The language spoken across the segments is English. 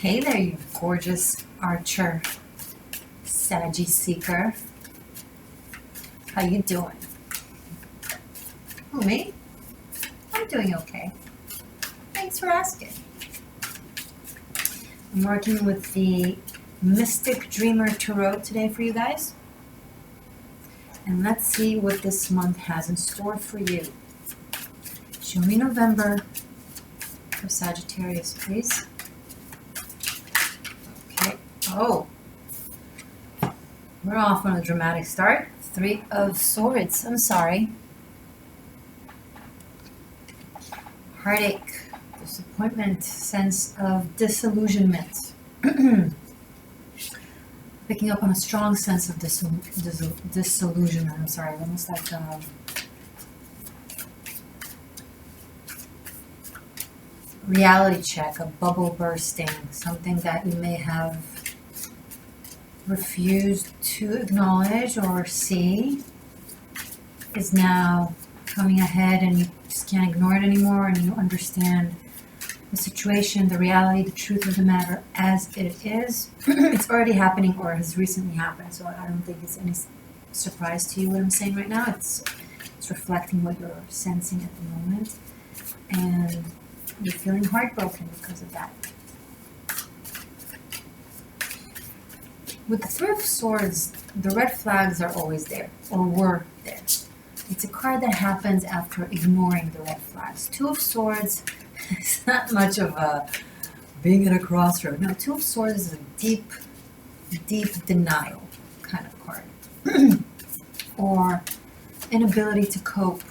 Hey there, you gorgeous archer, Saggy seeker. How you doing? Who, me? I'm doing okay. Thanks for asking. I'm working with the Mystic Dreamer Tarot today for you guys. And let's see what this month has in store for you. Show me November for Sagittarius, please. Okay. Oh. We're off on a dramatic start. 3 of Swords. I'm sorry. Heartache, disappointment, sense of disillusionment. Picking up on a strong sense of disillusionment. I'm sorry, almost like reality check, a bubble bursting, something that you may have refused to acknowledge or see is now coming ahead, and you just can't ignore it anymore, and you understand the situation, the reality, the truth of the matter as it is. It's already happening or has recently happened, so I don't think it's any surprise to you what I'm saying right now. It's reflecting what you're sensing at the moment, and you're feeling heartbroken because of that. With the 3 of Swords, the red flags are always there, or were there. It's a card that happens after ignoring the red flags. 2 of Swords, it's not much of a being at a crossroad. No, 2 of Swords is a deep, deep denial kind of card. Or inability to cope,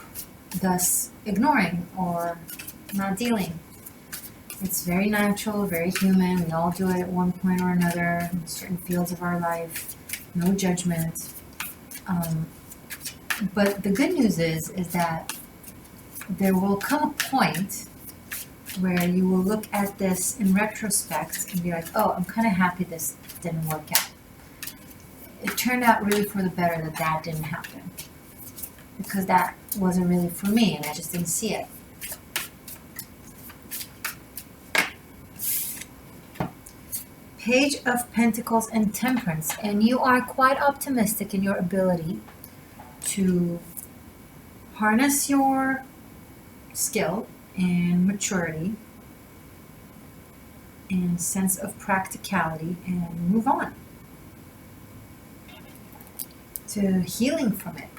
thus ignoring or not dealing. It's very natural, very human. We all do it at one point or another in certain fields of our life. No judgment. But the good news is that there will come a point where you will look at this in retrospect and be like, oh, I'm kind of happy this didn't work out. It turned out really for the better that didn't happen, because that wasn't really for me and I just didn't see it. Page of Pentacles and Temperance, and you are quite optimistic in your ability to harness your skill and maturity and sense of practicality and move on to healing from it.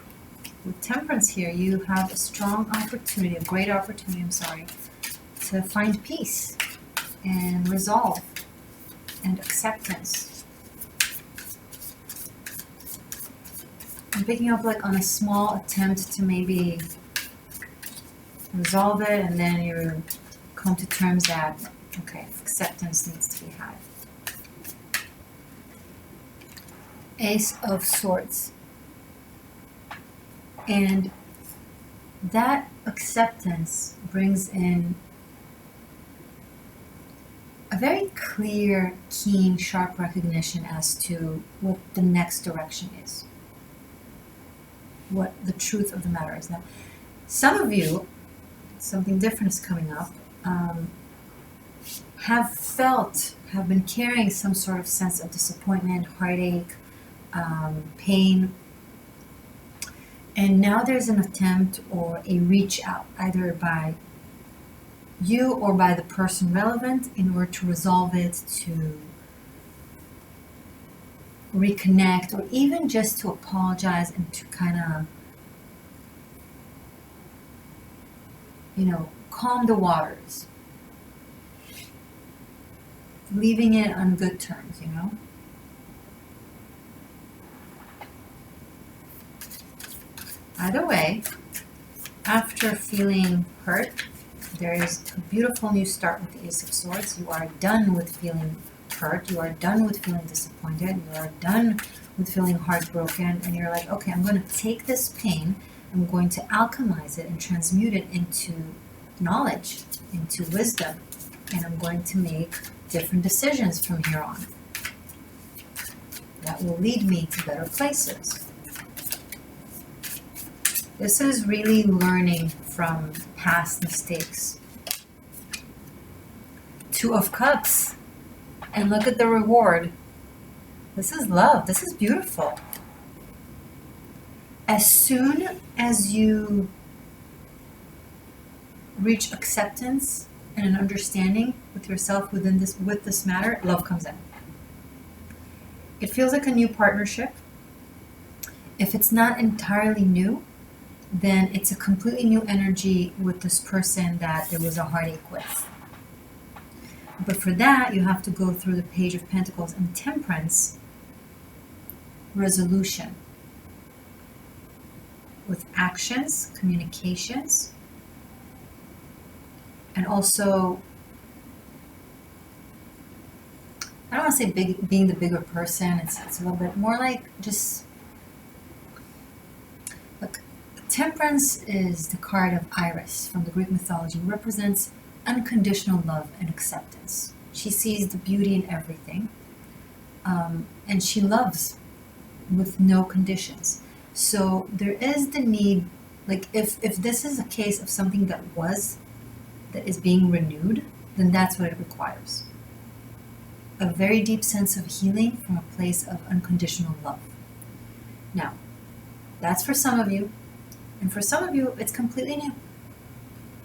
With Temperance here, you have a strong opportunity, a great opportunity, to find peace and resolve and acceptance. I'm picking up like on a small attempt to maybe resolve it, and then you come to terms that, okay, acceptance needs to be had. Ace of Swords. And that acceptance brings in a very clear, keen, sharp recognition as to what the next direction is, what the truth of the matter is. Now, some of you, something different is coming up, have been carrying some sort of sense of disappointment, heartache, pain, and now there's an attempt or a reach out, either by you or by the person relevant, in order to resolve it, to reconnect, or even just to apologize and to kind of, calm the waters, leaving it on good terms, Either way, after feeling hurt, there is a beautiful new start with the Ace of Swords. You are done with feeling hurt. You are done with feeling disappointed. You are done with feeling heartbroken. And you're like, okay, I'm going to take this pain. I'm going to alchemize it and transmute it into knowledge, into wisdom. And I'm going to make different decisions from here on that will lead me to better places. This is really learning from past mistakes. 2 of Cups. And look at the reward. This is love. This is beautiful. As soon as you reach acceptance and an understanding with yourself with this matter, love comes in. It feels like a new partnership. If it's not entirely new, then it's a completely new energy with this person that there was a heartache with. But for that, you have to go through the Page of Pentacles and Temperance, resolution, with actions, communications, and also, I don't want to say being the bigger person. It's a little bit more like just, look, Temperance is the card of Iris from the Greek mythology. It represents unconditional love and acceptance. She sees the beauty in everything, and she loves with no conditions. So there is the need, like if this is a case of something that is being renewed, then that's what it requires. A very deep sense of healing from a place of unconditional love. Now, that's for some of you, and for some of you, it's completely new.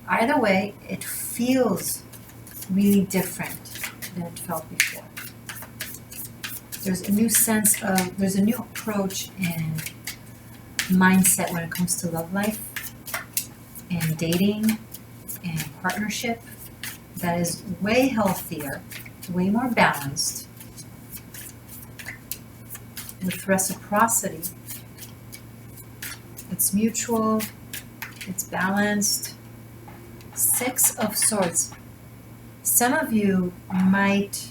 Either way, it feels really different than it felt before. There's a new there's a new approach and mindset when it comes to love life and dating and partnership that is way healthier, way more balanced, with reciprocity. It's mutual, it's balanced. 6 of Swords. Some of you might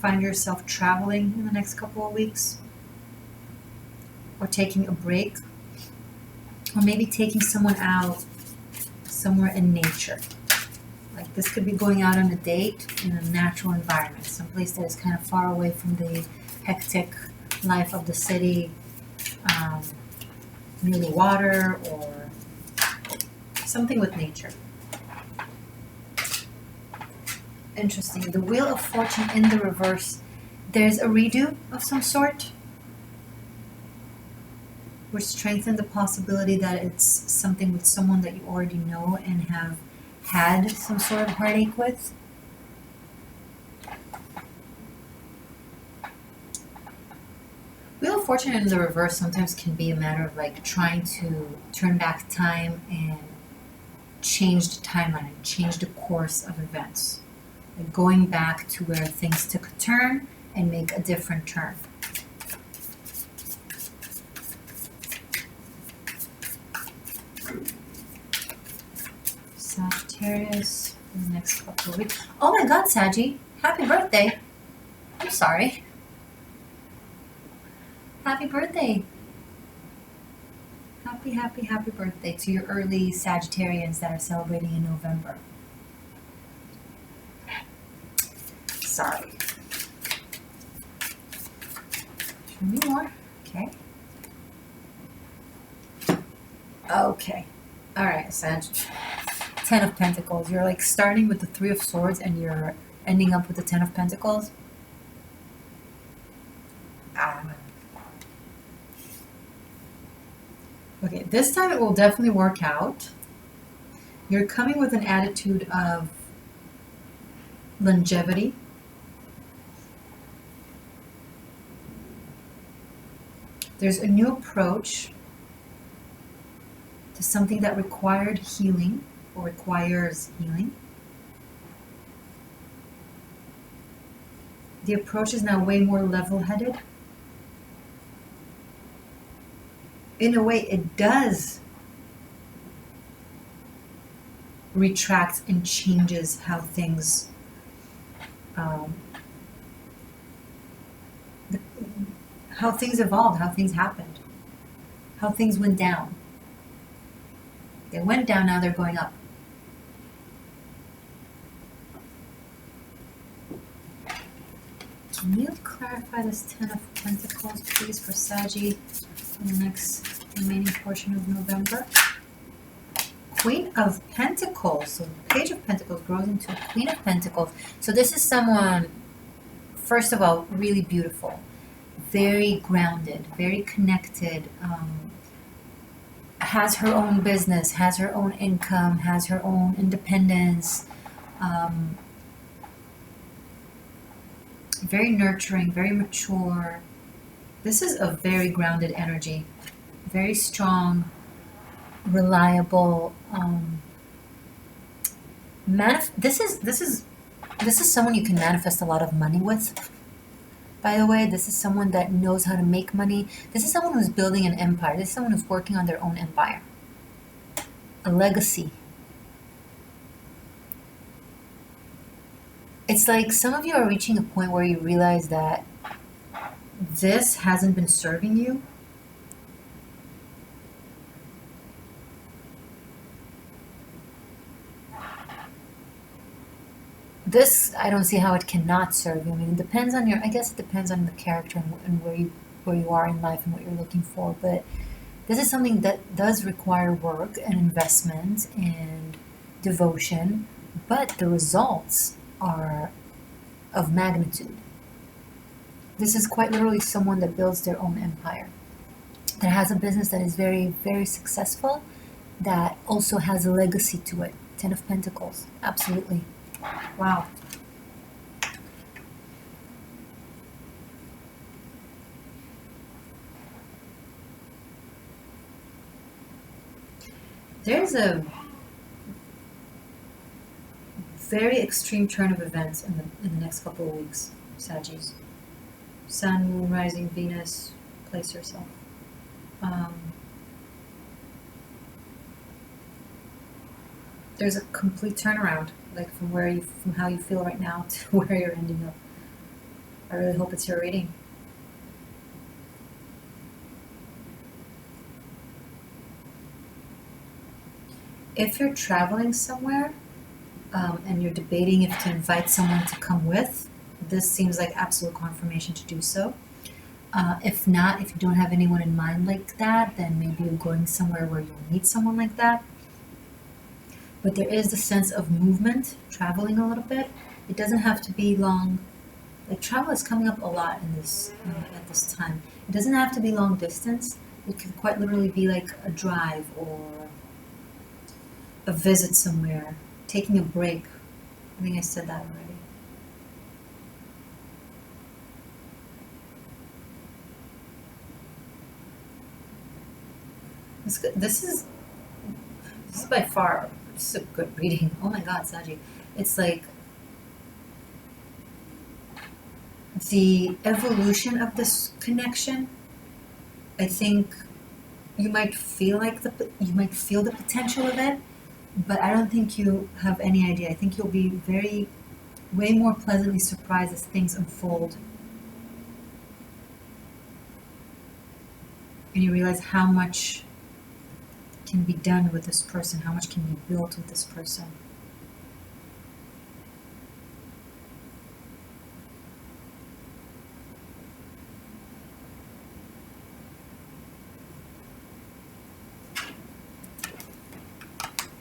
find yourself traveling in the next couple of weeks, or taking a break, or maybe taking someone out somewhere in nature. Like this could be going out on a date in a natural environment, someplace that is kind of far away from the hectic life of the city, near the water, or something with nature. Interesting. The Wheel of Fortune in the reverse. There's a redo of some sort, which strengthens the possibility that it's something with someone that you already know and have had some sort of heartache with. Wheel of Fortune in the reverse sometimes can be a matter of like trying to turn back time and change the timeline and change the course of events. Like going back to where things took a turn and make a different turn. Sagittarius in the next couple of weeks. Oh my God, Saggy! Happy birthday! I'm sorry. Happy birthday! Happy birthday to your early Sagittarians that are celebrating in November. Sorry. Show me more. Okay. Okay. All right, Sag. 10 of Pentacles. You're like starting with the 3 of Swords and you're ending up with the 10 of Pentacles. Okay, this time it will definitely work out. You're coming with an attitude of longevity. There's a new approach to something that required healing or requires healing. The approach is now way more level-headed. In a way, it does retract and changes how things evolved, how things happened, how things went down. They went down, now they're going up. Can you clarify this 10 of Pentacles, please, for Saggy in the next remaining portion of November? Queen of Pentacles. So the Page of Pentacles grows into a Queen of Pentacles. So this is someone first of all, really beautiful, very grounded, very connected, has her own business, has her own income, has her own independence, very nurturing, very mature. This is a very grounded energy, very strong, reliable. This is someone you can manifest a lot of money with. By the way, this is someone that knows how to make money. This is someone who's building an empire. This is someone who's working on their own empire, a legacy. It's like some of you are reaching a point where you realize that this hasn't been serving you. This, I don't see how it cannot serve you. I mean, it depends on I guess it depends on the character and where you are in life and what you're looking for. But this is something that does require work and investment and devotion, but the results are of magnitude. This is quite literally someone that builds their own empire, that has a business that is very, very successful, that also has a legacy to it. 10 of Pentacles, absolutely. Wow. There's a very extreme turn of events in the next couple of weeks, Sagittarius. Sun, Moon, Rising, Venus, place yourself. There's a complete turnaround, like from how you feel right now to where you're ending up. I really hope it's your reading. If you're traveling somewhere and you're debating if to invite someone to come with, this seems like absolute confirmation to do so. If not, if you don't have anyone in mind like that, then maybe you're going somewhere where you'll meet someone like that. But there is the sense of movement, traveling a little bit. It doesn't have to be long. Like, travel is coming up a lot in this at this time. It doesn't have to be long distance. It can quite literally be like a drive or a visit somewhere, taking a break. I think I said that already. This is by far, this is a good reading. Oh my God, Saji. It's like the evolution of this connection. I think you might feel the potential of it, but I don't think you have any idea. I think you'll be way more pleasantly surprised as things unfold. And you realize how much can be done with this person, how much can be built with this person.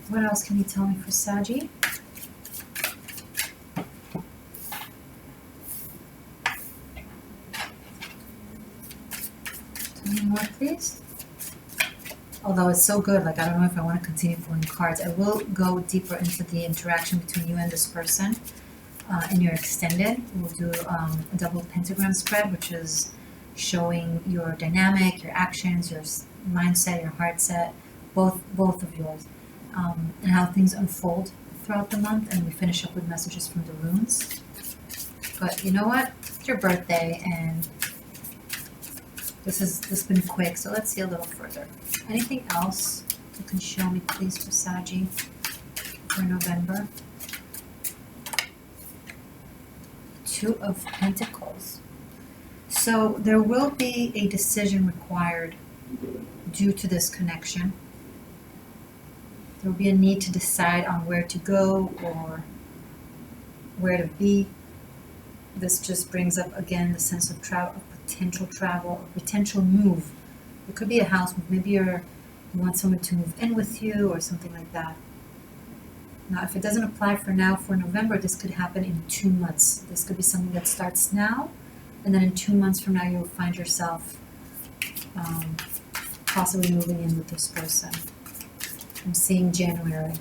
What else can you tell me for Saji? Tell me more, please. Although it's so good, like I don't know if I want to continue pulling cards. I will go deeper into the interaction between you and this person in your extended. We'll do a double pentagram spread, which is showing your dynamic, your actions, your mindset, your heart set, both of yours, and how things unfold throughout the month. And we finish up with messages from the runes. But you know what? It's your birthday, and this has been quick, so let's see a little further. Anything else you can show me, please, for Saji for November? Two of Pentacles. So there will be a decision required due to this connection. There will be a need to decide on where to go or where to be. This just brings up again the sense of potential travel, or potential move. It could be a house move. Maybe you want someone to move in with you or something like that. Now, if it doesn't apply for now, for November, this could happen in 2 months. This could be something that starts now, and then in 2 months from now, you'll find yourself possibly moving in with this person. I'm seeing January.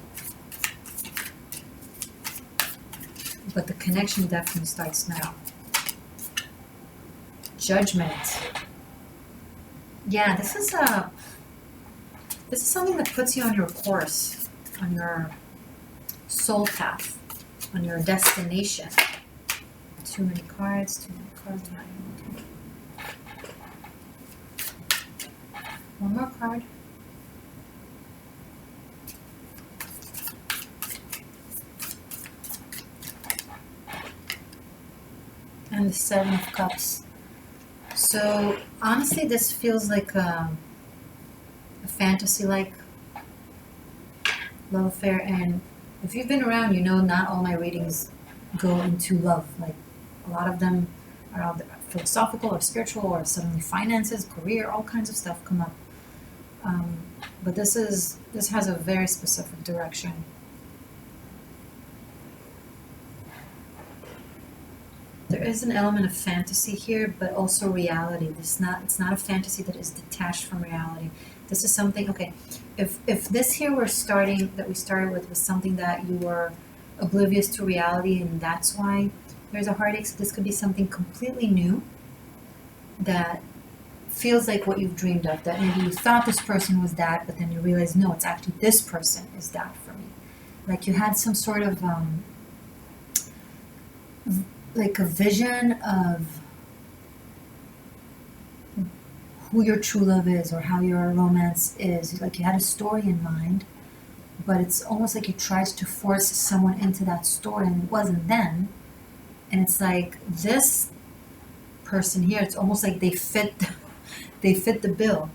But the connection definitely starts now. Judgment. Yeah, this is something that puts you on your course, on your soul path, on your destination. Too many cards. One more card. And the Seven of Cups. So honestly, this feels like a fantasy-like love affair. And if you've been around, you know not all my readings go into love. Like a lot of them are either philosophical or spiritual, or suddenly finances, career, all kinds of stuff come up. But this has a very specific direction. There is an element of fantasy here, but also reality. It's not a fantasy that is detached from reality. This is something, okay, if this here we started with was something that you were oblivious to reality, and that's why there's a heartache, so this could be something completely new that feels like what you've dreamed of, that maybe you thought this person was that, but then you realize, no, it's actually this person is that for me. Like you had some sort of, like a vision of who your true love is or how your romance is. Like you had a story in mind, but it's almost like you tried to force someone into that story and it wasn't them. And it's like this person here, it's almost like they fit the bill.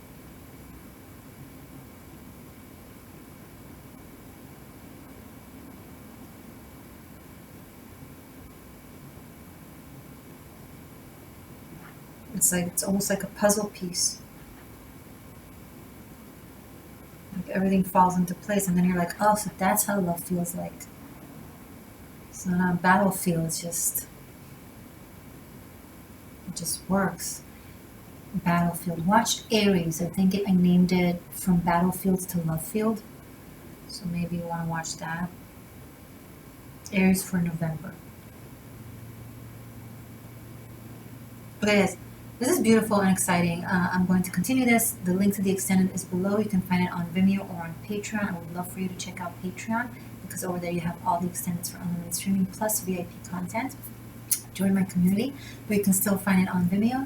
It's almost like a puzzle piece. Like everything falls into place, and then you're like, oh, so that's how love feels like. It's not a battlefield, it just works. Battlefield. Watch Aries. I think I named it From Battlefields to Love Field. So maybe you want to watch that. Aries for November. Okay, guys. This is beautiful and exciting. I'm going to continue this. The link to the extended is below. You can find it on Vimeo or on Patreon. I would love for you to check out Patreon because over there you have all the extendeds for unlimited streaming plus VIP content. Join my community, but you can still find it on Vimeo.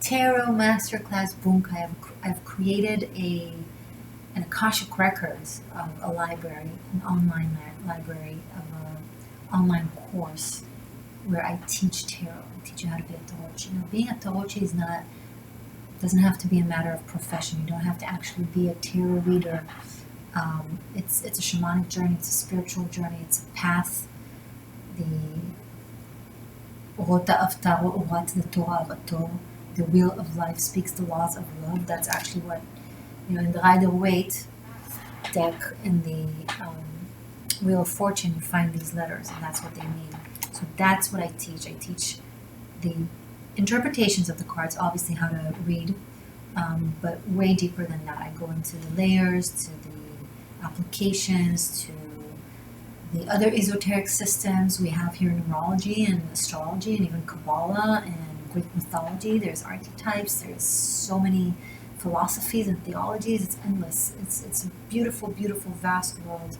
Tarot Masterclass Bunkai. I've created an Akashic Records of a library, an online library of an online course where I teach tarot. I teach you how to be a tarotchi. You know, being a tarotchi doesn't have to be a matter of profession. You don't have to actually be a tarot reader. It's a shamanic journey. It's a spiritual journey. It's a path. The wheel of life speaks the laws of love. That's actually what, in the Rider-Waite deck in the Wheel of Fortune, you find these letters, and that's what they mean. So that's what I teach. I teach the interpretations of the cards, obviously how to read, but way deeper than that. I go into the layers, to the applications, to the other esoteric systems we have here in numerology and astrology and even Kabbalah and Greek mythology. There's archetypes. There's so many philosophies and theologies. It's endless. It's a beautiful, beautiful, vast world.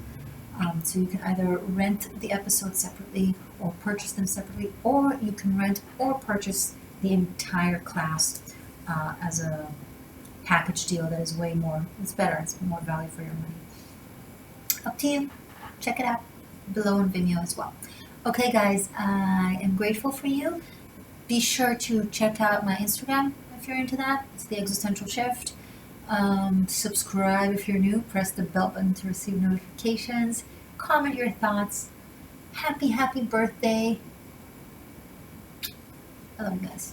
So you can either rent the episodes separately or purchase them separately, or you can rent or purchase the entire class as a package deal that is way more, it's better, it's more value for your money. Up to you. Check it out below on Vimeo as well. Okay guys, I am grateful for you. Be sure to check out my Instagram if you're into that. It's the Existential Shift. Subscribe if you're new. Press the bell button to receive notifications. Comment your thoughts. Happy birthday. I love you guys.